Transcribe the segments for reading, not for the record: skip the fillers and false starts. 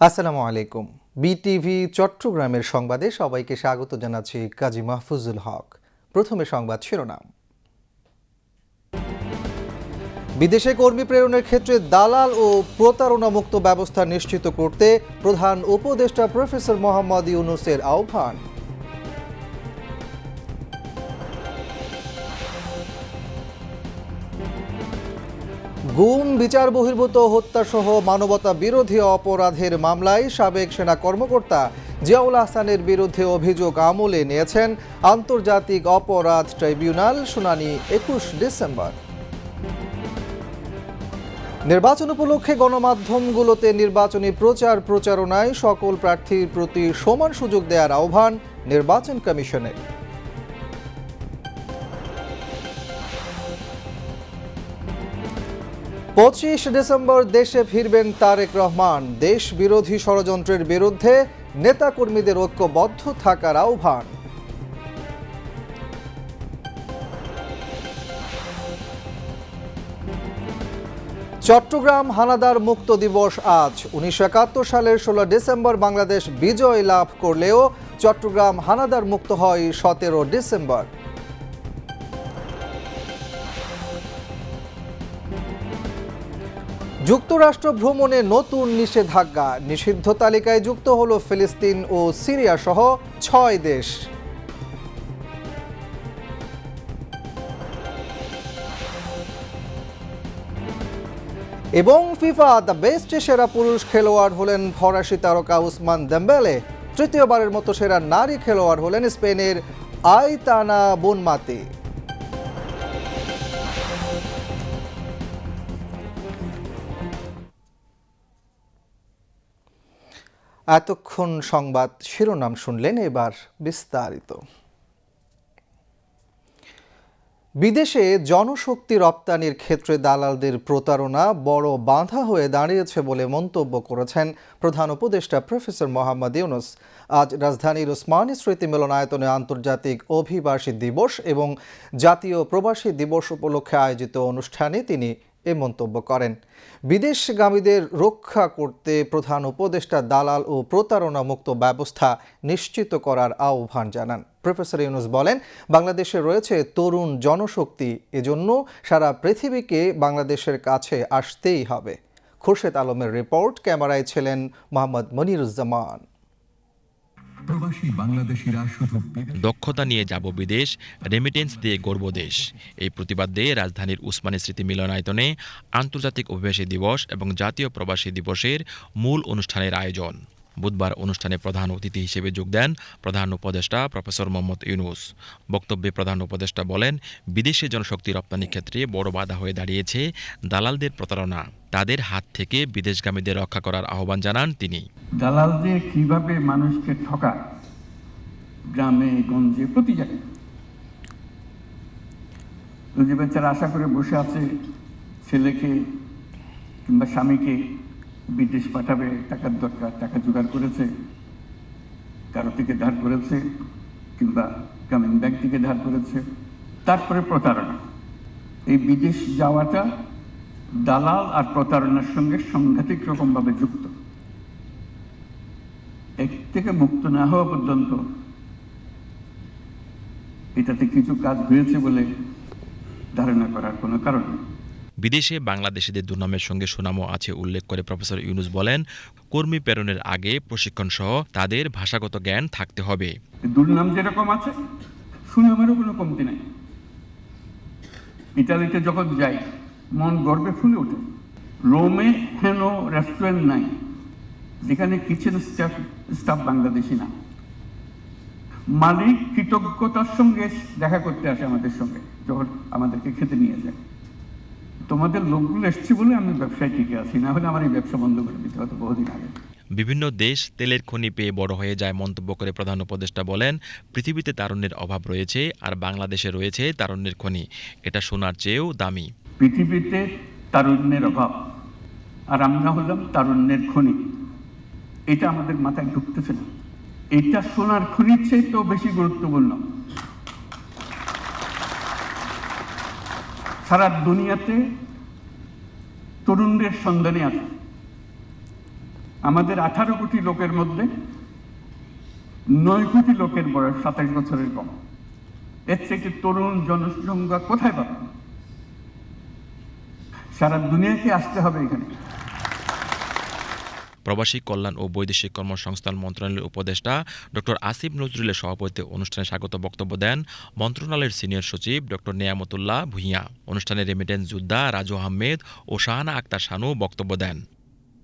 আসসালামু আলাইকুম। বিটিভি চট্টগ্রামের সংবাদে সবাইকে স্বাগত জানাচ্ছি কাজী মাহফুজুল হক। প্রথমে সংবাদ শিরোনাম। বিদেশে কর্মী প্রেরণের ক্ষেত্রে দালাল ও প্রতারণা মুক্ত ব্যবস্থা নিশ্চিত করতে প্রধান উপদেষ্টা প্রফেসর মোহাম্মদ ইউনূসের আহ্বান। গুম, বিচার বহির্ভূত হত্যাসহ মানবতা বিরোধী অপরাধের মামলায় সাবেক সেনা কর্মকর্তা জিয়াউল আহসানের বিরুদ্ধে অভিযোগ আমলে নিয়েছেন আন্তর্জাতিক অপরাধ ট্রাইব্যুনাল। শুনানি ২১ ডিসেম্বর। নির্বাচন উপলক্ষে গণমাধ্যমগুলোতে নির্বাচনী প্রচারণায় সকল প্রার্থীর প্রতি সমান সুযোগ দেওয়ার আহ্বান নির্বাচন কমিশনের। ২৫ ডিসেম্বর দেশে ফিরবেন তারেক রহমান। দেশ বিরোধী ষড়যন্ত্রের বিরুদ্ধে নেতাকর্মীদের ঐক্যবদ্ধ থাকার আহ্বান। চট্টগ্রাম হানাদার মুক্ত দিবস আজ। ১৯৭১ সালের ১৬ ডিসেম্বর বাংলাদেশ বিজয় লাভ করলেও চট্টগ্রাম হানাদার মুক্ত হয় ১৭ ডিসেম্বর। যুক্তরাষ্ট্র ভ্রমণে নতুন নিষেধাজ্ঞা। নিষিদ্ধ তালিকায় যুক্ত হল ফিলিস্তিন ও সিরিয়া সহ ৬ দেশ। এবং ফিফা দ্য বেস্ট সেরা পুরুষ খেলোয়াড় হলেন ফরাসি তারকা উসমান দেম্বেলে। তৃতীয়বারের মতো সেরা নারী খেলোয়াড় হলেন স্পেনের আইতানা বোনমাতি। এতক্ষণ সংবাদ শিরোনাম শুনলেন, এবার বিস্তারিত। বিদেশে জনশক্তি রপ্তানির ক্ষেত্রে দালালদের প্রতারণা বড় বাধা হয়ে দাঁড়িয়েছে বলে মন্তব্য করেছেন প্রধান উপদেষ্টা প্রফেসর মোহাম্মদ ইউনূস। আজ রাজধানীর ওসমানী স্মৃতি মিলনায়তনে আন্তর্জাতিক অভিবাসী দিবস এবং জাতীয় প্রবাসী দিবস উপলক্ষে আয়োজিত অনুষ্ঠানে তিনি এ মন্তব্য করেন। বিদেশগামীদের রক্ষা করতে প্রধান উপদেষ্টা দালাল ও প্রতারণা মুক্ত ব্যবস্থা নিশ্চিত করার আহ্বান জানান। প্রফেসর ইউনূস বলেন, বাংলাদেশে রয়েছে তরুণ জনশক্তি, এজন্য সারা পৃথিবীকে বাংলাদেশের কাছে আসতেই হবে। খুরশেদ আলমের রিপোর্ট, ক্যামেরায় ছিলেন মোহাম্মদ মনিরুজ্জামান। দক্ষতা নিয়ে যাব বিদেশ, রেমিটেন্স দিয়ে গড়ব দেশ। এই প্রতিবাদ দিয়ে রাজধানীর উসমানী স্মৃতি মিলনায়তনে আন্তর্জাতিক অভিবাসী দিবস এবং জাতীয় প্রবাসী দিবসের মূল অনুষ্ঠানের আয়োজন। বুধবার অনুষ্ঠানে প্রধান অতিথি হিসেবে যোগ দেন প্রধান উপদেষ্টা প্রফেসর মোহাম্মদ ইউনূস। বক্তব্যে প্রধান উপদেষ্টা বলেন, বিদেশি জনশক্তি রপ্তানির ক্ষেত্রে বড় বাধা হয়ে দাঁড়িয়েছে দালালদের প্রতারণা। তাদের হাত থেকে বিদেশগামীদের রক্ষা করার আহ্বান জানান তিনি। দালালদের কিভাবে মানুষকে ঠকায়, গ্রামে গঞ্জে প্রতি জায়গায়। যে বেচারা আশা করে বসে আছে ছেলেকে কিংবা স্বামীকে বিদেশ পাঠাবে, টাকার দরকার, টাকা জোগাড় করেছে, কারো থেকে ধার করেছে কিংবা গ্রামীণ ব্যাংক থেকে ধার করেছে, তারপরে প্রতারণা। এই বিদেশ যাওয়াটা দালাল আর প্রতারণার সঙ্গে সাংঘাতিক রকমভাবে যুক্ত। এক থেকে মুক্ত না হওয়া পর্যন্ত এটাতে কিছু কাজ হয়েছে বলে ধারণা করার কোনো কারণ নেই। বিদেশে বাংলাদেশিদের দুর্নামের সঙ্গে সুনামও আছে উল্লেখ করে প্রফেসর ইউনূস বলেন, কর্মী প্রেরণের আগে প্রশিক্ষণ সহ তাদের ভাষাগত জ্ঞান থাকতে হবে। দুর্নাম যেরকম আছে, সুনামেরও কোনো কমতি নাই। ইতালিতে যখন যাই মন গর্বে ফুলে ওঠে। রোমে হেন রেস্টুরেন্ট নাই যেখানে কিচেন স্টাফ বাংলাদেশি না। মালিক কৃতজ্ঞতার সঙ্গে দেখা করতে আসে আমাদের সঙ্গে যখন আমাদেরকে খেতে নিয়ে যায়। তোমাদের লোকগুলো এসছে বলে আমি ব্যবসায় টিকে আছি, না হলে আমার এই ব্যবসা বন্ধ করে দিতে হতো বহুদিন আগে। বিভিন্ন দেশ তেলের খনি পেয়ে বড় হয়ে যায় মন্তব্য করে প্রধান উপদেষ্টা বলেন, পৃথিবীতে তারুণ্যের অভাব রয়েছে আর বাংলাদেশে রয়েছে তারুণ্যের খনি। এটা সোনার চেয়েও দামি। পৃথিবীতে তারুণ্যের অভাব আর আমরা হলাম তারুণ্যের খনি। এটা আমাদের মাথায় ঢুকতেছে না। এটা সোনার খনির চেয়ে তো বেশি গুরুত্বপূর্ণ। সারা দুনিয়াতে তরুণদের সন্ধানে আছে। আমাদের 18 কোটি লোকের মধ্যে 9 কোটি লোকের বয়স 27 বছরের কম। এর থেকে তরুণ জনসংখ্যা কোথায় পাবেন? সারা দুনিয়াকে আসতে হবে এখানে। প্রবাসী কল্যাণ ও বৈদেশিক কর্মসংস্থান মন্ত্রণালয়ের উপদেষ্টা ডক্টর আসিফ নজরুলের সভাপতিত্বে অনুষ্ঠানে স্বাগত বক্তব্য দেন মন্ত্রণালয়ের সিনিয়র সচিব ডক্টর নেয়ামতুল্লাহ ভূঁইয়া। অনুষ্ঠানে রেমিটেন্স যোদ্ধা রাজু আহমেদ ও শাহানা আক্তার শানু বক্তব্য দেন।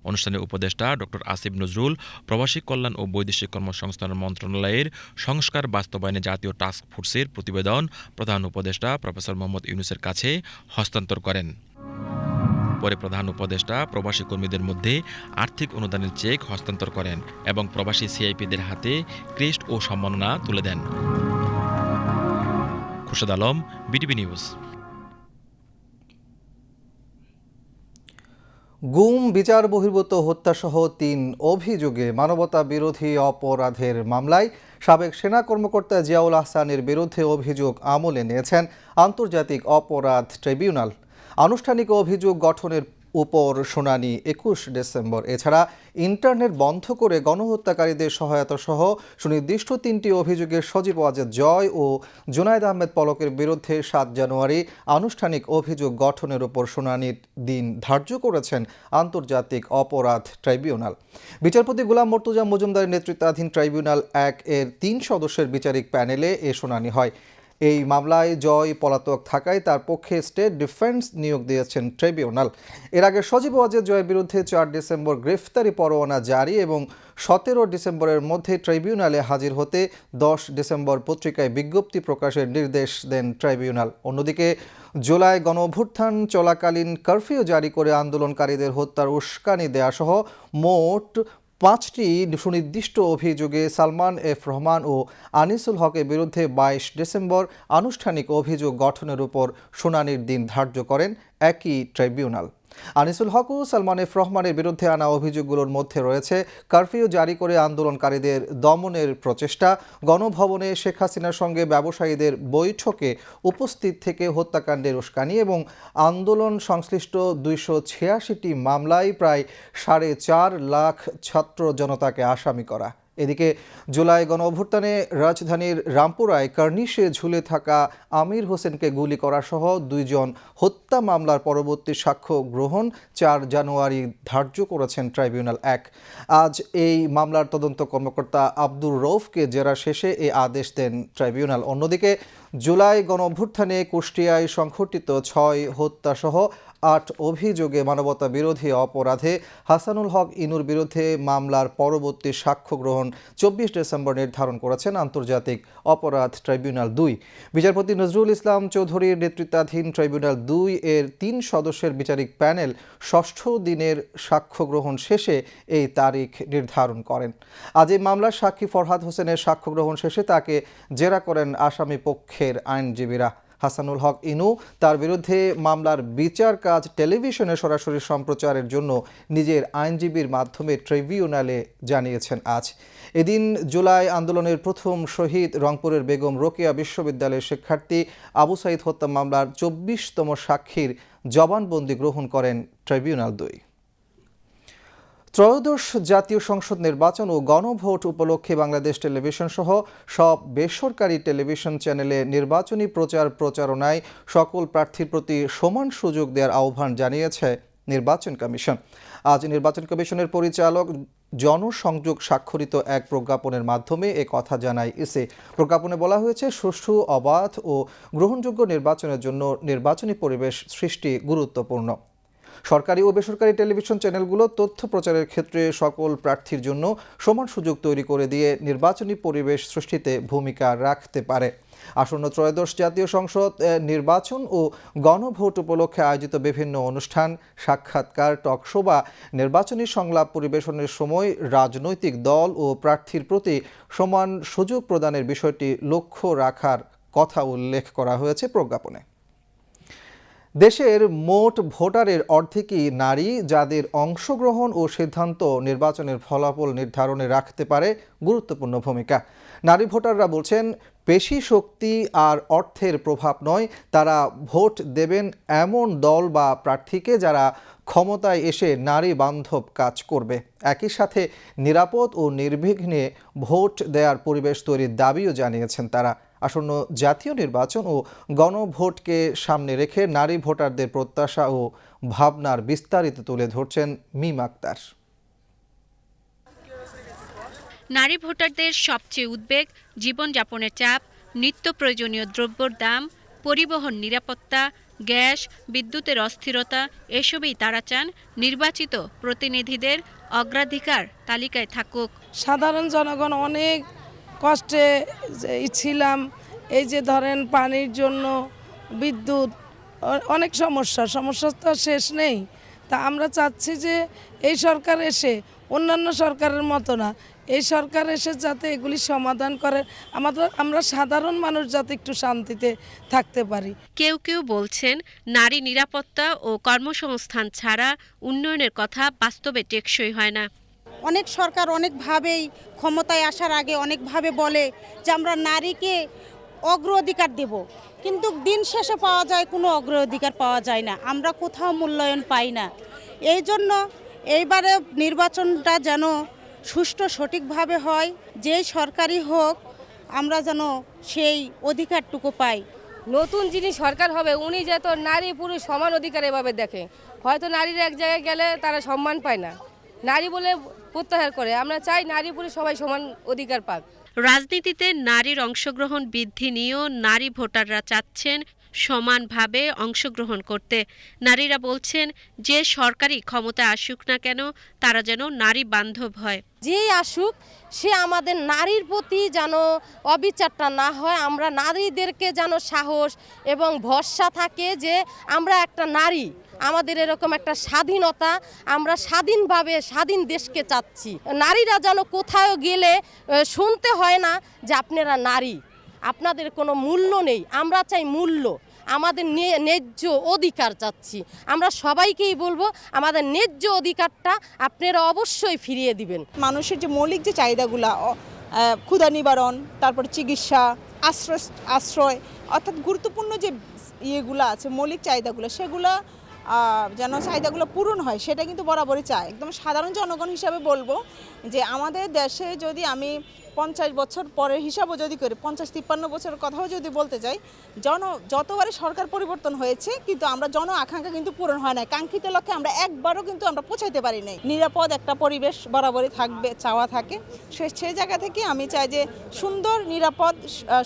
অনুষ্ঠানে উপদেষ্টা ডক্টর আসিফ নজরুল প্রবাসী কল্যাণ ও বৈদেশিক কর্মসংস্থান মন্ত্রণালয়ের সংস্কার বাস্তবায়নে জাতীয় টাস্ক ফোর্সের প্রতিবেদন প্রধান উপদেষ্টা প্রফেসর মোহাম্মদ ইউনূসের কাছে হস্তান্তর করেন। পরে প্রধান উপদেষ্টা প্রবাসী কর্মীদের মধ্যে আর্থিক অনুদানের চেক হস্তান্তর করেন এবং প্রবাসী সিআইপিদের হাতে ক্রেস্ট ও সম্মাননা তুলে দেন। Khurshed Alam, BTV news. গুম, বিচার বহির্ভূত হত্যাসহ 3 অভিযোগে মানবতা বিরোধী অপরাধের মামলায় সাবেক সেনা কর্মকর্তা জিয়াউল আহসানের বিরুদ্ধে অভিযোগ আমলে নিয়েছেন আন্তর্জাতিক অপরাধ ট্রাইব্যুনাল। আনুষ্ঠানিক অভিযোগ গঠনের উপর শুনানি 21 ডিসেম্বর। এছাড়া ইন্টারনেট বন্ধ করে গণহত্যাকারীদের সহায়তা সহ সুনির্দিষ্ট 3টি অভিযোগে সজীব ওয়াজেদ জয় ও জুনায়েদ আহমেদ পলকের বিরুদ্ধে 7 জানুয়ারি আনুষ্ঠানিক অভিযোগ গঠনের উপর শুনানির দিন ধার্য করেছেন আন্তর্জাতিক অপরাধ ট্রাইব্যুনাল। বিচারপতি গোলাম মর্তুজা মজুমদারের নেতৃত্বাধীন ট্রাইব্যুনাল 1 এর 3 সদস্যের বিচারিক প্যানেলে এ শুনানি হয়। এই মামলায় জয় পলাতক থাকায় তার পক্ষে স্টেট ডিফেন্স নিয়োগ দিয়েছেন ট্রাইব্যুনাল। এর আগে সজীব ওয়াজেদ জয়ের বিরুদ্ধে 4 ডিসেম্বর গ্রেফতারি পরোয়ানা জারি এবং 17 ডিসেম্বরের মধ্যে ট্রাইব্যুনালে হাজির হতে 10 ডিসেম্বর পত্রিকায় বিজ্ঞপ্তি প্রকাশের নির্দেশ দেন ট্রাইব্যুনাল। অন্যদিকে জুলাই গণঅভ্যুত্থান চলাকালীন কারফিউ জারি করে আন্দোলনকারীদের হত্যার উস্কানি দেয়া সহ মোট 5টি সুনির্দিষ্ট অভিযোগে সালমান এফ রহমান ও আনিসুল হকের বিরুদ্ধে 22 ডিসেম্বর আনুষ্ঠানিক অভিযোগ গঠনের উপর শুনানির দিন ধার্য করেন একই ট্রাইব্যুনাল। আনিসুল হক ও সালমান এফ রহমানের বিরুদ্ধে আনা অভিযোগগুলোর মধ্যে রয়েছে কারফিউ জারি করে আন্দোলনকারীদের দমনের প্রচেষ্টা, গণভবনে শেখ হাসিনার সঙ্গে ব্যবসায়ীদের বৈঠকে উপস্থিত থেকে হত্যাকাণ্ডের উস্কানি এবং আন্দোলন সংশ্লিষ্ট 286টি মামলায় প্রায় 4.5 লাখ ছাত্র জনতাকে আসামি করা। এদিকে জুলাই গণঅভ্যুত্থানে রাজধানীর রামপুরায় কার্নিশে ঝুলে থাকা আমির হোসেনকে গুলি করা সহ 2 জন হত্যা মামলার পরবর্তী সাক্ষ্য গ্রহণ 4 জানুয়ারি ধার্য করেছেন ট্রাইব্যুনাল 1। আজ এই মামলার তদন্ত কর্মকর্তা আব্দুর রৌফকে জেরা শেষে এই আদেশ দেন ট্রাইব্যুনাল। অন্যদিকে জুলাই গণঅভ্যুত্থানে কুষ্টিয়ায় সংঘটিত 6 হত্যাসহ 8 অভিযোগে মানবতা বিরোধী অপরাধে হাসানুল হক ইনুর বিরুদ্ধে মামলার পরবর্তী সাক্ষ্য গ্রহণ 24 ডিসেম্বর নির্ধারণ করেছেন আন্তর্জাতিক অপরাধ ট্রাইব্যুনাল 2। বিচারপতি নজরুল ইসলাম চৌধুরীর নেতৃত্বাধীন ট্রাইব্যুনাল 2 এর 3 সদস্যের বিচারিক প্যানেল 6ষ্ঠ দিনের সাক্ষ্য গ্রহণ শেষে এই তারিখ নির্ধারণ করেন। আজ এই মামলার সাক্ষী ফরহাদ হোসেনের সাক্ষ্য গ্রহণ শেষে তাকে জেরা করেন আসামি পক্ষের আইনজীবীরা। হাসানুল হক ইনু তার বিরুদ্ধে মামলার বিচার কাজ টেলিভিশনে সরাসরি সম্প্রচারের জন্য নিজের আইনজীবীর মাধ্যমে ট্রাইব্যুনালে জানিয়েছেন। আজ এদিন জুলাই আন্দোলনের প্রথম শহীদ রংপুরের বেগম রোকেয়া বিশ্ববিদ্যালয়ের শিক্ষার্থী আবু সাইদ হত্যা মামলার 24তম সাক্ষীর জবানবন্দি গ্রহণ করেন ট্রাইব্যুনাল 2। ত্রয়োদশ জাতীয় সংসদ নির্বাচন ও গণভোট উপলক্ষে বাংলাদেশ টেলিভিশন সহ সব বেসরকারি টেলিভিশন চ্যানেলে নির্বাচনী প্রচারণায় সকল প্রার্থীর প্রতি সমান সুযোগ দেওয়ার আহ্বান জানিয়েছে নির্বাচন কমিশন। আজ নির্বাচন কমিশনের পরিচালক জনসংযোগ স্বাক্ষরিত এক প্রজ্ঞাপনের মাধ্যমে এ কথা জানায় ইসি। প্রজ্ঞাপনে বলা হয়েছে, সুষ্ঠু, অবাধ ও গ্রহণযোগ্য নির্বাচনের জন্য নির্বাচনী পরিবেশ সৃষ্টি গুরুত্বপূর্ণ। সরকারি ও বেসরকারি টেলিভিশন চ্যানেলগুলো তথ্য প্রচারের ক্ষেত্রে সকল প্রার্থীর জন্য সমান সুযোগ তৈরি করে দিয়ে নির্বাচনী পরিবেশ সৃষ্টিতে ভূমিকা রাখতে পারে। আসন্ন ত্রয়োদশ জাতীয় সংসদ নির্বাচন ও গণভোট উপলক্ষে আয়োজিত বিভিন্ন অনুষ্ঠান, সাক্ষাৎকার, টকশো বা নির্বাচনী সংলাপ পরিবেশনের সময় রাজনৈতিক দল ও প্রার্থীর প্রতি সমান সুযোগ প্রদানের বিষয়টি লক্ষ্য রাখার কথা উল্লেখ করা হয়েছে প্রজ্ঞাপনে। দেশের মোট ভোটারের অর্ধেকই নারী, যাদের অংশগ্রহণ ও সিদ্ধান্ত নির্বাচনের ফলাফল নির্ধারণে রাখতে পারে গুরুত্বপূর্ণ ভূমিকা। নারী ভোটাররা বলছেন, পেশি শক্তি আর অর্থের প্রভাব নয়, তারা ভোট দেবেন এমন দল বা প্রার্থীকে যারা ক্ষমতায় এসে নারী বান্ধব কাজ করবে। একই সাথে নিরাপদ ও নির্বিঘ্নে ভোট দেওয়ার পরিবেশ তৈরির দাবিও জানিয়েছেন তারা। আসন্ন জাতীয় নির্বাচন ও গণভোটকে সামনে রেখে নারী ভোটারদের প্রত্যাশা ও ভাবনার বিস্তারিত তুলে ধরছেন মিম আক্তার। নারী ভোটারদের সবচেয়ে উদ্বেগ জীবনযাপনের চাপ, নিত্য প্রয়োজনীয় দ্রব্যের দাম, পরিবহন নিরাপত্তা, গ্যাস, বিদ্যুতের অস্থিরতা। এসবই তারা চান নির্বাচিত প্রতিনিধিদের অগ্রাধিকার তালিকায় থাকুক। সাধারণ জনগণ অনেক কষ্টে ছিলাম। এই যে ধরেন পানির জন্য, বিদ্যুৎ, অনেক সমস্যা তো শেষ নেই। তা আমরা চাচ্ছি যে এই সরকার এসে অন্যান্য সরকারের মতো না, এই সরকার এসে যাতে এগুলি সমাধান করে, আমরা সাধারণ মানুষ যাতে একটু শান্তিতে থাকতে পারি। কেউ কেউ বলছেন নারী নিরাপত্তা ও কর্মসংস্থান ছাড়া উন্নয়নের কথা বাস্তবে টেকসই হয় না। অনেক সরকার অনেকভাবেই ক্ষমতায় আসার আগে অনেকভাবে বলে যে আমরা নারীকে অগ্রাধিকার দেব, কিন্তু দিন শেষে পাওয়া যায় কোনো অগ্রাধিকার পাওয়া যায় না, আমরা কোথাও মূল্যায়ন পাই না। এই জন্য এইবারে নির্বাচনটা যেন সুষ্ঠু সঠিকভাবে হয়, যেই সরকারই হোক আমরা যেন সেই অধিকারটুকু পাই। নতুন যিনি সরকার হবে উনি যেন নারী পুরুষ সমান অধিকার এভাবে দেখে। হয়তো নারীরা এক জায়গায় গেলে তারা সম্মান পায় না, নারী বলে প্রত্যাহার করে। আমরা চাই নারী পুরুষ সবাই সমান অধিকার পাক। রাজনীতিতে নারীর অংশগ্রহণ বৃদ্ধি নিয়েও নারী ভোটাররা চাচ্ছেন সমানভাবে অংশগ্রহণ করতে। নারীরা বলছেন যে সরকারি ক্ষমতা আসুক না কেন তারা যেন নারী বান্ধব হয়। যেই আসুক সে আমাদের নারীর প্রতি যেন অবিচারটা না হয়, আমরা নারীদেরকে যেন সাহস এবং ভরসা থাকে যে আমরা একটা নারী, আমাদের এরকম একটা স্বাধীনতা, আমরা স্বাধীনভাবে স্বাধীন দেশকে চাচ্ছি। নারীরা যেন কোথাও গেলে শুনতে হয় না যে আপনারা নারী, আপনাদের কোনো মূল্য নেই। আমরা চাই মূল্য, আমাদের ন্যায্য অধিকার চাচ্ছি। আমরা সবাইকেই বলবো আমাদের ন্যায্য অধিকারটা আপনারা অবশ্যই ফিরিয়ে দিবেন। মানুষের যে মৌলিক যে চাহিদাগুলো, ক্ষুধা নিবারণ, তারপর চিকিৎসা, আশ্রয় অর্থাৎ গুরুত্বপূর্ণ যে ইয়েগুলো আছে, মৌলিক চাহিদাগুলো, সেগুলো যেন চাহিদাগুলো পূরণ হয়, সেটা কিন্তু বরাবরই চায়। একদম সাধারণ জনগণ হিসাবে বলবো যে আমাদের দেশে যদি আমি 50 বছর পরের হিসাবও যদি করি, 50-53 বছরের কথাও যদি বলতে চাই, যতবারই সরকার পরিবর্তন হয়েছে কিন্তু আমরা জন আকাঙ্ক্ষা কিন্তু পূরণ হয় না, কাঙ্ক্ষিত লক্ষ্যে আমরা একবারও কিন্তু আমরা পৌঁছাইতে পারি নাই। নিরাপদ একটা পরিবেশ বরাবরই থাকবে, চাওয়া থাকে। সেই জায়গা থেকে আমি চাই যে সুন্দর, নিরাপদ,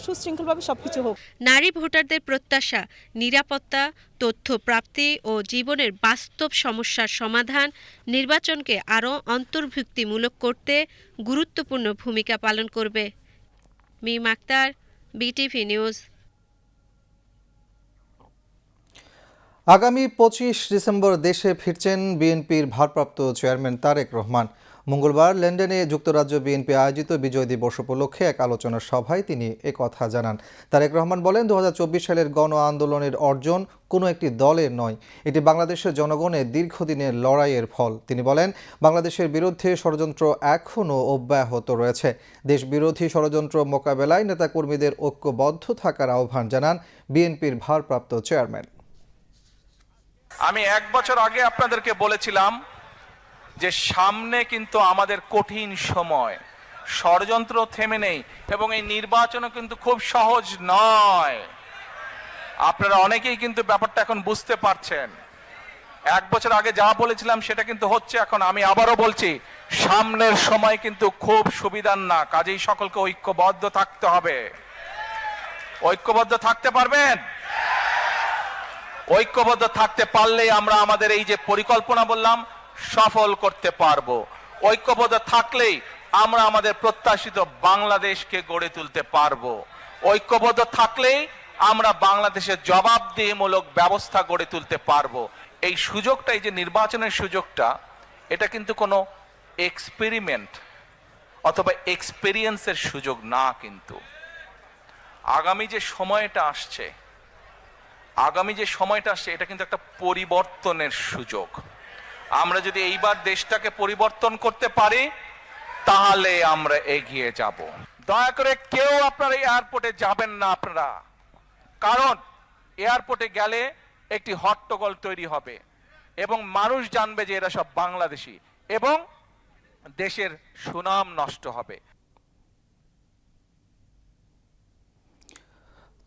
সুশৃঙ্খলভাবে সবকিছু হোক। নারী ভোটারদের প্রত্যাশা নিরাপত্তা, তথ্য প্রাপ্তি ও জীবনের বাস্তব সমস্যার সমাধান নির্বাচনকে আরও অন্তর্ভুক্তিমূলক করতে গুরুত্বপূর্ণ ভূমিকা পালন করবে। মিম আক্তার, বিটিভি নিউজ। আগামী 25 ডিসেম্বর দেশে ফিরছেন বিএনপির ভারপ্রাপ্ত চেয়ারম্যান তারেক রহমান। মঙ্গলবার লন্ডনে যুক্তরাজ্য বিএনপি আয়োজিত বিজয় দিবস উপলক্ষে এক আলোচনা সভায় তিনি একথা জানান। তারেক রহমান বলেন, 2024 সালের গণ আন্দোলনের অর্জন কোনো একটি দলের নয়, এটি বাংলাদেশের জনগণের দীর্ঘদিনের লড়াইয়ের ফল। তিনি বলেন, বাংলাদেশের বিরুদ্ধে ষড়যন্ত্র এখনও অব্যাহত রয়েছে। দেশ বিরোধী ষড়যন্ত্র মোকাবেলায় নেতাকর্মীদের ঐক্যবদ্ধ থাকার আহ্বান জানান বিএনপির ভারপ্রাপ্ত চেয়ারম্যান। আমি 1 বছর আগে আপনাদেরকে বলেছিলাম যে সামনে কিন্তু আমাদের কঠিন সময়, ষড়যন্ত্র থেমে নেই এবং এই নির্বাচনও কিন্তু খুব সহজ নয়। আপনারা অনেকেই কিন্তু ব্যাপারটা এখন বুঝতে পারছেন। 1 বছর আগে যা বলেছিলাম সেটা কিন্তু হচ্ছে এখন। আমি আবারও বলছি, সামনের সময় কিন্তু খুব সুবিধার না, কাজেই সকলকে ঐক্যবদ্ধ থাকতে হবে। ঐক্যবদ্ধ থাকতে পারবেন? ঐক্যবদ্ধ থাকতে পারলেই আমরা আমাদের এই যে পরিকল্পনা বললাম সফল করতে পারবো। ঐক্যবদ্ধ থাকলেই আমরা আমাদের প্রত্যাশিত বাংলাদেশকে গড়ে তুলতে পারবো। ঐক্যবদ্ধ থাকলেই আমরা বাংলাদেশের জবাবদিহিমূলক ব্যবস্থা গড়ে তুলতে পারবো। এই সুযোগটা, এই যে নির্বাচনের সুযোগটা, এটা কিন্তু কোনো এক্সপেরিমেন্ট অথবা এক্সপেরিয়েন্সের সুযোগ না। কিন্তু আগামী যে সময়টা আসছে এটা কিন্তু একটা পরিবর্তনের সুযোগ। আমরা যদি এইবার দেশটাকে পরিবর্তন করতে পারি তাহলে আমরা এগিয়ে যাব। দয়া করে কেউ আপনারা এয়ারপোর্টে যাবেন না আপনারা, কারণ এয়ারপোর্টে গেলে একটি হট্টগোল তৈরি হবে। এবং মানুষ জানবে যে এরা সব বাংলাদেশি, এবং দেশের সুনাম নষ্ট হবে।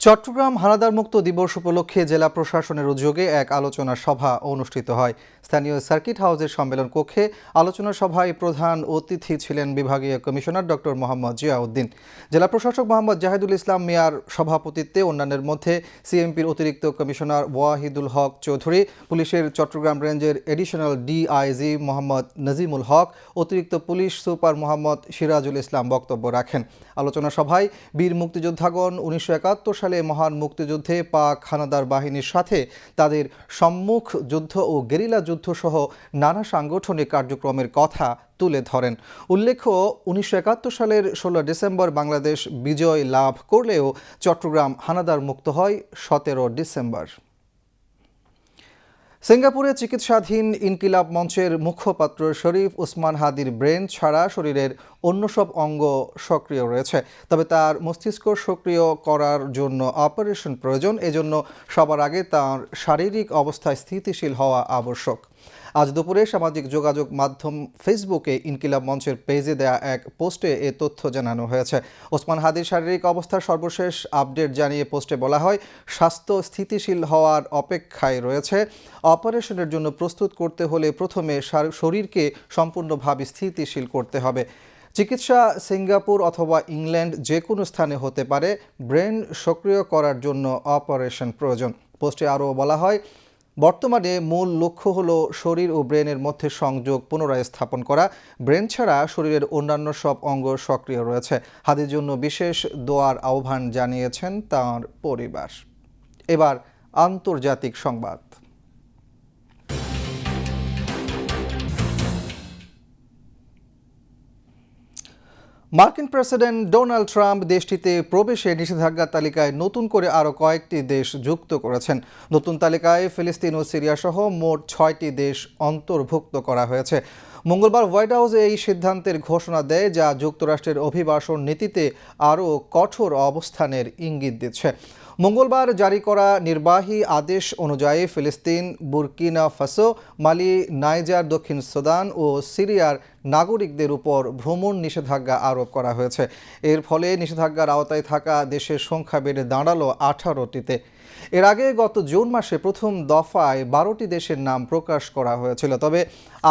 চট্টগ্রাম হানাদার মুক্ত দিবস উপলক্ষে জেলা প্রশাসনের উদ্যোগে এক আলোচনা সভা অনুষ্ঠিত হয়। স্থানীয় সার্কিট হাউসের সম্মেলন কক্ষে আলোচনা সভায় প্রধান অতিথি ছিলেন বিভাগীয় কমিশনার ডক্টর মোহাম্মদ জিয়াউদ্দিন। জেলা প্রশাসক মোহাম্মদ জাহিদুল ইসলাম মিয়ার সভাপতিত্বে অন্যান্যের মধ্যে সিএমপির অতিরিক্ত কমিশনার ওয়াহিদুল হক চৌধুরী, পুলিশের চট্টগ্রাম রেঞ্জের এডিশনাল ডিআইজি মোহাম্মদ নাজিমুল হক, অতিরিক্ত পুলিশ সুপার মোহাম্মদ সিরাজুল ইসলাম বক্তব্য রাখেন। আলোচনা সভায় বীর মুক্তিযোদ্ধাগণ 1971 সালে মহান মুক্তিযুদ্ধে পাক হানাদার বাহিনীর সাথে তাদের সম্মুখ যুদ্ধ ও গেরিলা যুদ্ধ সহ নানা সাংগঠনিক কার্যক্রমের কথা তুলে ধরেন। উল্লেখ্য, 1971 সালের 16 ডিসেম্বর বাংলাদেশ বিজয় লাভ করলেও চট্টগ্রাম হানাদার মুক্ত হয় 17 ডিসেম্বর। সিঙ্গাপুরে চিকিৎসাধীন ইনকিলাব মঞ্চের মুখপাত্র শরীফ ওসমান হাদির ব্রেন ছাড়া শরীরের অন্য সব অঙ্গ সক্রিয় রয়েছে, তবে তার মস্তিষ্ক সক্রিয় করার জন্য অপারেশন প্রয়োজন। এজন্য সবার আগে তার শারীরিক অবস্থায় স্থিতিশীল হওয়া আবশ্যক। আজ দুপুরে সামাজিক যোগাযোগ মাধ্যম ফেসবুকে ইনকিলাব মঞ্চের পেজে দেয়া এক পোস্টে এ তথ্য জানানো হয়েছে। ওসমান হাদির শারীরিক অবস্থার সর্বশেষ আপডেট জানিয়ে পোস্টে বলা হয়, স্বাস্থ্য স্থিতিশীল হওয়ার অপেক্ষায় রয়েছে। অপারেশনের জন্য প্রস্তুত করতে হলে প্রথমে শরীরকে সম্পূর্ণভাবে স্থিতিশীল করতে হবে। চিকিৎসা সিঙ্গাপুর অথবা ইংল্যান্ড যে কোনো স্থানে হতে পারে। ব্রেন সক্রিয় করার জন্য অপারেশন প্রয়োজন। পোস্টে আরও বলা হয়, বর্তমানে মূল লক্ষ্য হলো শরীর ও ব্রেনের মধ্যে সংযোগ পুনরায় স্থাপন করা। ব্রেন ছাড়া শরীরের অন্যান্য সব অঙ্গ সক্রিয় রয়েছে। হাদির জন্য বিশেষ দোয়ার আহ্বান জানিয়েছেন তার পরিবার। এবার আন্তর্জাতিক সংবাদ। মার্কিন প্রেসিডেন্ট ডোনাল্ড ট্রাম্প দেশটিতে প্রবেশে নিষেধাজ্ঞার তালিকায় নতুন করে আরও কয়েকটি দেশ যুক্ত করেছেন। নতুন তালিকায় ফিলিস্তিন ও সিরিয়া সহ মোট 6টি দেশ অন্তর্ভুক্ত করা হয়েছে। মঙ্গলবার হোয়াইট হাউস এই সিদ্ধান্তের ঘোষণা দেয়, যা যুক্তরাষ্ট্রের অভিবাসন নীতিতে আরও কঠোর অবস্থানের ইঙ্গিত দিচ্ছে। মঙ্গলবার জারি করা নির্বাহী আদেশ অনুযায়ী ফিলিস্তিন, বুরকিনা ফাসো, মালি, নাইজার, দক্ষিণ সুদান ও সিরিয়ার নাগরিকদের উপর ভ্রমণ নিষেধাজ্ঞা আরোপ করা হয়েছে। এর ফলে নিষেধাজ্ঞার আওতায় থাকা দেশের সংখ্যা বেড়ে দাঁড়ালো 18টিতে। এর আগে গত জুন মাসে প্রথম দফায় 12টি দেশের নাম প্রকাশ করা হয়েছিল, তবে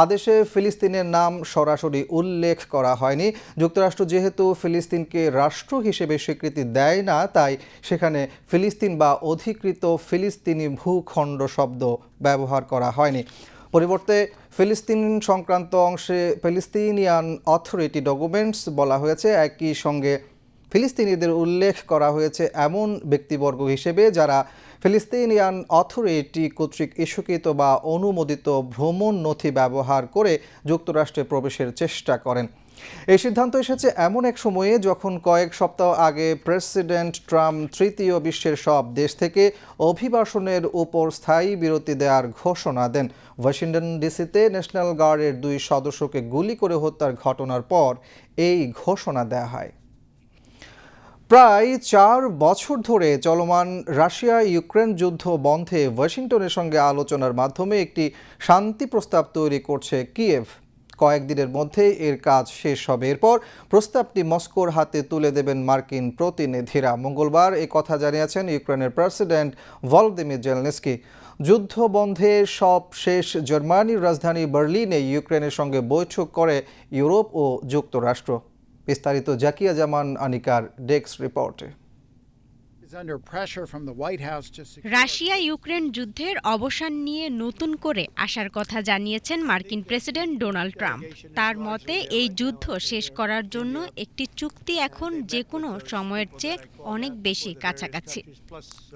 আদেশে ফিলিস্তিনের নাম সরাসরি উল্লেখ করা হয়নি। যুক্তরাষ্ট্র যেহেতু ফিলিস্তিনকে রাষ্ট্র হিসেবে স্বীকৃতি দেয় না, তাই সেখানে ফিলিস্তিন বা অধিকৃত ফিলিস্তিনি ভূখণ্ড শব্দ ব্যবহার করা হয়নি। পরিবর্তে ফিলিস্তিন সংক্রান্ত অংশে প্যালেস্টিনিয়ান অথরিটি ডকুমেন্টস বলা হয়েছে। একই সঙ্গে ফিলিস্তিনিদের উল্লেখ করা হয়েছে এমন ব্যক্তিবর্গ হিসেবে যারা ফিলিস্তিনিয়ান অথরিটি কর্তৃক ইস্যুকৃত বা অনুমোদিত ভ্রমণ নথি ব্যবহার করে যুক্তরাষ্ট্রে প্রবেশের চেষ্টা করেন। এই সিদ্ধান্ত এসেছে এমন এক সময়ে যখন কয়েক সপ্তাহ আগে প্রেসিডেন্ট ট্রাম্প তৃতীয় বিশ্বের সব দেশ থেকে অভিবাসনের উপর স্থায়ী বিরতি দেওয়ার ঘোষণা দেন। ওয়াশিংটন ডিসিতে ন্যাশনাল গার্ডের 2 সদস্যকে গুলি করে হত্যার ঘটনার পর এই ঘোষণা দেওয়া হয়। প্রায় 4 বছর ধরে চলমান রাশিয়া ইউক্রেন যুদ্ধ বন্ধে ওয়াশিংটনের সঙ্গে আলোচনার মাধ্যমে একটি শান্তি প্রস্তাব তৈরি করছে কিয়েভ। কয়েকদিনের মধ্যে এর কাজ শেষ হবে। এরপর প্রস্তাবটি মস্কোর হাতে তুলে দেবেন মার্কিন প্রতিনিধিরা। মঙ্গলবার এই কথা জানিয়েছেন ইউক্রেনের প্রেসিডেন্ট ভলোদিমির জেলেনস্কি। যুদ্ধ বন্ধে সব শেষ জার্মানির রাজধানী বার্লিনে ইউক্রেনের সঙ্গে বৈঠক করে ইউরোপ ও যুক্তরাষ্ট্র। বিস্তারিত জাকিয়া জামান আনিকার ডেস্ক রিপোর্টে। রাশিয়া ইউক্রেন যুদ্ধের অবসান নিয়ে নতুন করে আসার কথা জানিয়েছেন মার্কিন প্রেসিডেন্ট ডোনাল্ড ট্রাম্প। তার মতে এই যুদ্ধ শেষ করার জন্য একটি চুক্তি এখন যে কোনো সময়ের চেয়ে অনেক বেশি কাছাকাছি।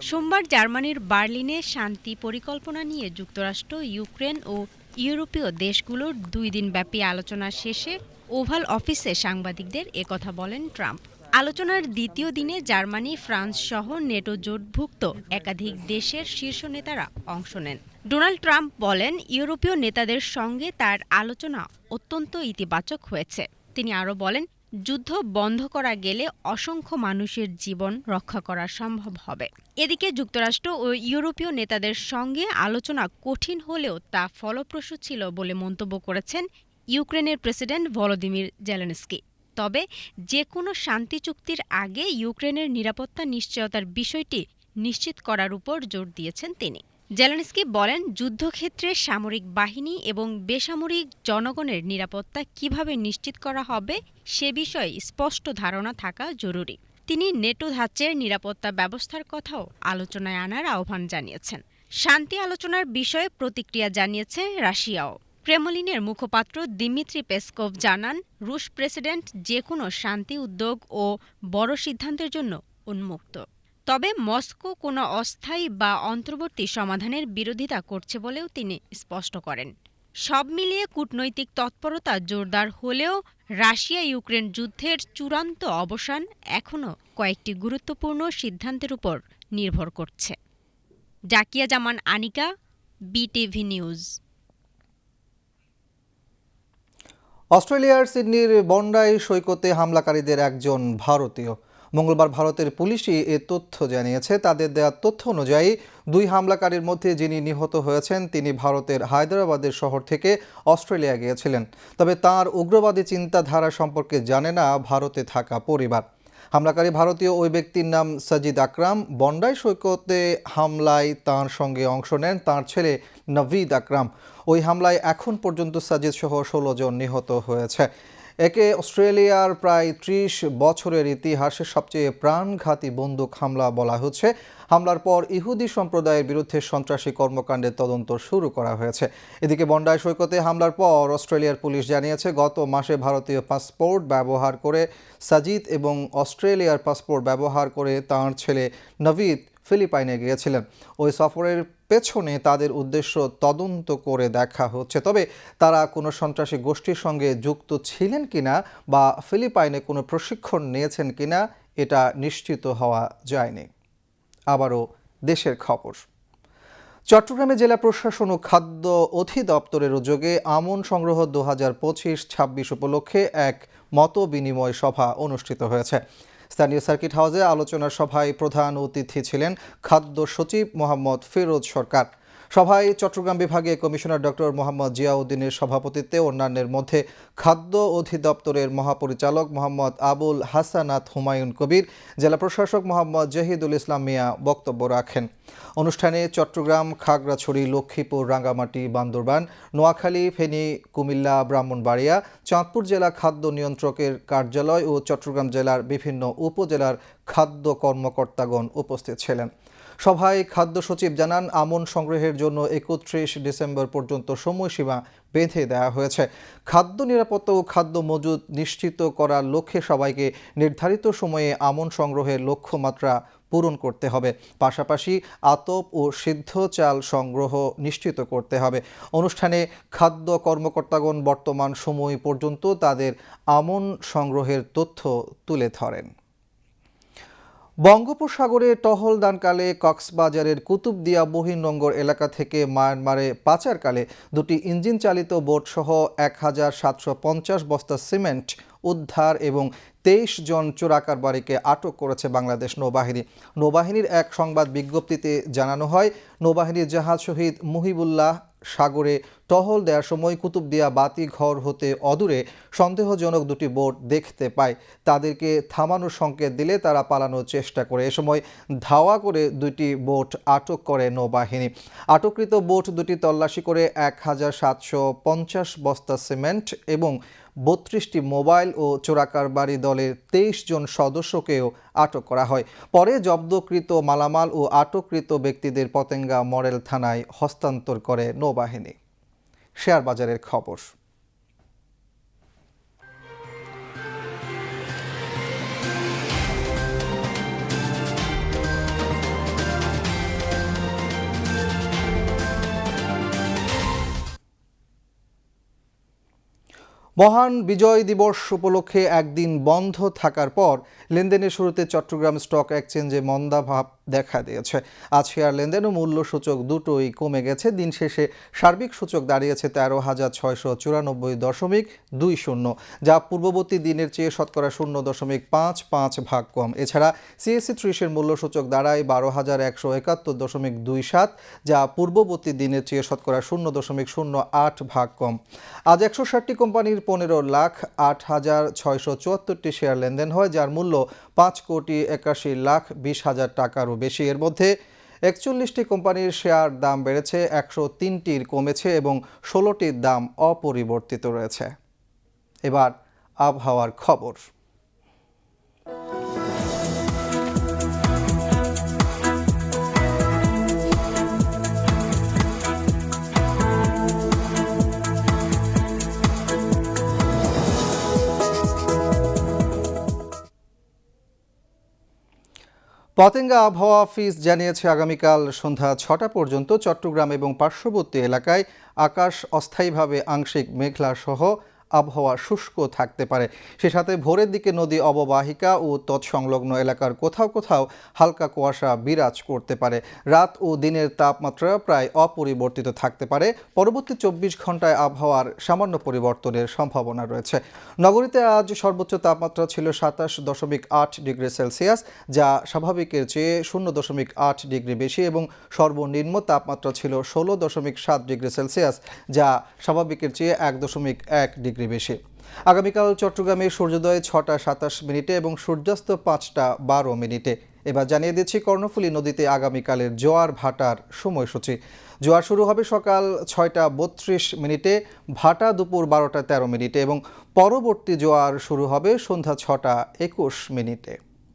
সোমবার জার্মানির বার্লিনে শান্তি পরিকল্পনা নিয়ে যুক্তরাষ্ট্র, ইউক্রেন ও ইউরোপীয় দেশগুলোর 2 দিনব্যাপী আলোচনা শেষে ওভাল অফিসে সাংবাদিকদের একথা বলেন ট্রাম্প। আলোচনার দ্বিতীয় দিনে জার্মানি, ফ্রান্স সহ নেটো জোটভুক্ত একাধিক দেশের শীর্ষ নেতারা অংশ নেন। ডোনাল্ড ট্রাম্প বলেন, ইউরোপীয় নেতাদের সঙ্গে তার আলোচনা অত্যন্ত ইতিবাচক হয়েছে। তিনি আরও বলেন, যুদ্ধ বন্ধ করা গেলে অসংখ্য মানুষের জীবন রক্ষা করা সম্ভব হবে। এদিকে যুক্তরাষ্ট্র ও ইউরোপীয় নেতাদের সঙ্গে আলোচনা কঠিন হলেও তা ফলপ্রসূ ছিল বলে মন্তব্য করেছেন ইউক্রেনের প্রেসিডেন্ট ভলোদিমির জেলেনস্কি। তবে যে কোনো শান্তি চুক্তির আগে ইউক্রেনের নিরাপত্তা নিশ্চয়তার বিষয়টি নিশ্চিত করার উপর জোর দিয়েছেন তিনি। জেলেনস্কি বলেন, যুদ্ধক্ষেত্রে সামরিক বাহিনী এবং বেসামরিক জনগণের নিরাপত্তা কিভাবে নিশ্চিত করা হবে সে বিষয়ে স্পষ্ট ধারণা থাকা জরুরি। তিনি নেটো ধাঁচের নিরাপত্তা ব্যবস্থার কথাও আলোচনায় আনার আহ্বান জানিয়েছেন। শান্তি আলোচনার বিষয়ে প্রতিক্রিয়া জানিয়েছে রাশিয়াও। ক্রেমলিনের মুখপাত্র দিমিত্রি পেসকভ জানান, রুশ প্রেসিডেন্ট যে কোনো শান্তি উদ্যোগ ও বড় সিদ্ধান্তের জন্য উন্মুক্ত। তবে মস্কো কোনো অস্থায়ী বা অন্তর্বর্তী সমাধানের বিরোধিতা করছে বলেও তিনি স্পষ্ট করেন। সব মিলিয়ে কূটনৈতিক তৎপরতা জোরদার হলেও রাশিয়া ইউক্রেন যুদ্ধের চূড়ান্ত অবসান এখনও কয়েকটি গুরুত্বপূর্ণ সিদ্ধান্তের উপর নির্ভর করছে। জাকিয়া জামান আনিকা, বিটিভি নিউজ। অস্ট্রেলিয়ার সিডনির বন্ডাই সৈকতে হামলাকারীদের একজন ভারতীয়। মঙ্গলবার ভারতের পুলিশই এ তথ্য জানিয়েছে। তাদের দেওয়া তথ্য অনুযায়ী 2 হামলাকারীর মধ্যে যিনি নিহত হয়েছেন তিনি ভারতের হায়দ্রাবাদের শহর থেকে অস্ট্রেলিয়া গিয়েছিলেন। তবে তাঁর উগ্রবাদী চিন্তাধারা সম্পর্কে জানে না ভারতে থাকা পরিবার। হামলাকারী ভারতীয় ওই ব্যক্তির নাম সাজিদ আকরাম। বন্ডাই সৈকতে হামলায় তাঁর সঙ্গে অংশ নেন তাঁর ছেলে নভীদ আকরাম। ওই হামলায় এখন পর্যন্ত সাজিদ সহ 16 জন নিহত হয়েছে। একে অস্ট্রেলিয়ার প্রায় 30 বছরের ইতিহাসে সবচেয়ে প্রাণঘাতী বন্দুক হামলা বলা হচ্ছে। হামলার পর ইহুদি সম্প্রদায়ের বিরুদ্ধে সন্ত্রাসী কর্মকাণ্ডের তদন্ত শুরু করা হয়েছে। এদিকে বন্ডাই সৈকতে হামলার পর অস্ট্রেলিয়ার পুলিশ জানিয়েছে, গত মাসে ভারতীয় পাসপোর্ট ব্যবহার করে সাজিদ এবং অস্ট্রেলিয়ার পাসপোর্ট ব্যবহার করে তাঁর ছেলে নভীদ ফিলিপাইনে গিয়েছিলেন। ওই সফরের পেছনে তাদের উদ্দেশ্য তদন্ত করে দেখা হচ্ছে। তবে তারা কোনো সন্ত্রাসী গোষ্ঠীর সঙ্গে যুক্ত ছিলেন কিনা বা ফিলিপাইনে কোনো প্রশিক্ষণ নিয়েছেন কিনা এটা নিশ্চিত হওয়া যায়নি। আবারও দেশের খবর। চট্টগ্রামে জেলা প্রশাসন ও খাদ্য অধিদপ্তরের উদ্যোগে আমন সংগ্রহ 2025-26 উপলক্ষে এক মত বিনিময় সভা অনুষ্ঠিত হয়েছে। স্থানীয় সার্কিট হাউসে আলোচনা সভায় প্রধান অতিথি ছিলেন খাদ্য সচিব মোহাম্মদ ফিরোজ সরকার। সভায় চট্টগ্রাম বিভাগীয় কমিশনার ডক্টর মোহাম্মদ জিয়াউদ্দিনের সভাপতিত্বে অন্যান্যের মধ্যে খাদ্য অধিদপ্তরের মহাপরিচালক মোহাম্মদ আবুল হাসানাত হুমায়ুন কবির, জেলা প্রশাসক মোহাম্মদ জাহিদুল ইসলাম মিয়া বক্তব্য রাখেন। অনুষ্ঠানে চট্টগ্রাম, খাগড়াছড়ি, লক্ষ্মীপুর, রাঙ্গামাটি, বান্দরবান, নোয়াখালী, ফেনী, কুমিল্লা, ব্রাহ্মণবাড়িয়া, চাঁদপুর জেলা খাদ্য নিয়ন্ত্রকের কার্যালয় ও চট্টগ্রাম জেলার বিভিন্ন উপজেলার খাদ্য কর্মকর্তাগণ উপস্থিত ছিলেন। সভায় খাদ্য সচিব জানান, আমন সংগ্রহের জন্য 31 ডিসেম্বর পর্যন্ত সময়সীমা বেঁধে দেওয়া হয়েছে। খাদ্য নিরাপত্তা ও খাদ্য মজুদ নিশ্চিত করার লক্ষ্যে সবাইকে নির্ধারিত সময়ে আমন সংগ্রহের লক্ষ্যমাত্রা পূরণ করতে হবে। পাশাপাশি আতপ ও সিদ্ধ চাল সংগ্রহ নিশ্চিত করতে হবে। অনুষ্ঠানে খাদ্য কর্মকর্তাগণ বর্তমান সময় পর্যন্ত তাদের আমন সংগ্রহের তথ্য তুলে ধরেন। বঙ্গোপসাগরে টহলদানকালে কক্সবাজারের কুতুবদিয়া বহির্নোঙর এলাকা থেকে মায়ানমারে পাচারকালে 2টি ইঞ্জিন চালিত বোটসহ 1750 বস্তা সিমেন্ট উদ্ধার এবং 23 জন চোরাকারবারিকে আটক করেছে বাংলাদেশ নৌবাহিনী। নৌবাহিনীর এক সংবাদ বিজ্ঞপ্তিতে জানানো হয়, নৌবাহিনীর জাহাজ শহীদ মুহিবুল্লাহ সাগরে টহল দেওয়ার সময় কুতুবদিয়া বাতিঘর হতে অদূরে সন্দেহজনক 2টি বোট দেখতে পায়। তাদেরকে থামানোর সংকেত দিলে তারা পালানোর চেষ্টা করে। এ সময় ধাওয়া করে 2টি বোট আটক করে নৌবাহিনী। আটককৃত বোট 2টি তল্লাশি করে 1750 বস্তা সিমেন্ট এবং 32টি মোবাইল ও চোরাকারবারি দলের 23 জন সদস্যকেও আটক করা হয়। পরে জব্দকৃত মালামাল ও আটককৃত ব্যক্তিদের পতেঙ্গা মডেল থানায় হস্তান্তর করে নৌবাহিনী। শেয়ার বাজারের খবর। মহান বিজয় দিবস উপলক্ষে একদিন বন্ধ থাকার পর লেনদেনের শুরুতে চট্টগ্রাম স্টক এক্সচেঞ্জে মন্দাভাব দেখা দিয়েছে। আজ শেয়ার লেনদেন ও মূল্য সূচক দুটোই কমে গেছে। দিন শেষে সার্বিক সূচক দাঁড়িয়েছে 13,694.20, যা পূর্ববর্তী দিনের চেয়ে শতকরা 0.55 ভাগ কম। এছাড়া সিএসসি 30-এর মূল্য সূচক দাঁড়ায় 12,171.27, যা পূর্ববর্তী দিনের চেয়ে শতকরা 0.08 ভাগ কম। আজ 160টি কোম্পানির 15,08,674টি শেয়ার লেনদেন হয়, যার মূল্য 5,81,20,000 টাকারও বেশি। এর মধ্যে 41টি কোম্পানির শেয়ার দাম বেড়েছে, 103টির কমেছে এবং 16টির দাম অপরিবর্তিত রয়েছে। এবার আবহাওয়ার খবর। পতেঙ্গা আবহাওয়া অফিস জানিয়েছে, আগামীকাল সন্ধ্যা 6টা পর্যন্ত চট্টগ্রাম এবং পার্শ্ববর্তী এলাকায় আকাশ অস্থায়ীভাবে আংশিক মেঘলা সহ আবহাওয়া শুষ্ক থাকতে পারে। সে সাথে ভোরের দিকে নদী অববাহিকা ও তৎসংলগ্ন এলাকার কোথাও কোথাও হালকা কুয়াশা বিরাজ করতে পারে। রাত ও দিনের তাপমাত্রা প্রায় অপরিবর্তিত থাকতে পারে। পরবর্তী 24 ঘন্টায় আবহাওয়ার সামান্য পরিবর্তনের সম্ভাবনা রয়েছে। নগরীতে আজ সর্বোচ্চ তাপমাত্রা ছিল 27.8 ডিগ্রি সেলসিয়াস, যা স্বাভাবিকের চেয়ে 0.8 ডিগ্রি বেশি, এবং সর্বনিম্ন তাপমাত্রা ছিল 16.7 ডিগ্রি সেলসিয়াস, যা স্বাভাবিকের চেয়ে 1.1 ডিগ্রি বেশি। আগামীকাল চট্টগ্রামে সূর্যোদয় 6টা 27 মিনিটে এবং সূর্যাস্ত 5টা 12 মিনিটে। এবার জানিয়ে দিচ্ছি কর্ণফুলী নদীতে আগামীকালের জোয়ার ভাটার সময়সূচি। জোয়ার শুরু হবে সকাল 6টা 32 মিনিটে, ভাটা দুপুর 12টা 13 মিনিটে এবং পরবর্তী জোয়ার শুরু হবে সন্ধ্যা 6টা 21 মিনিটে।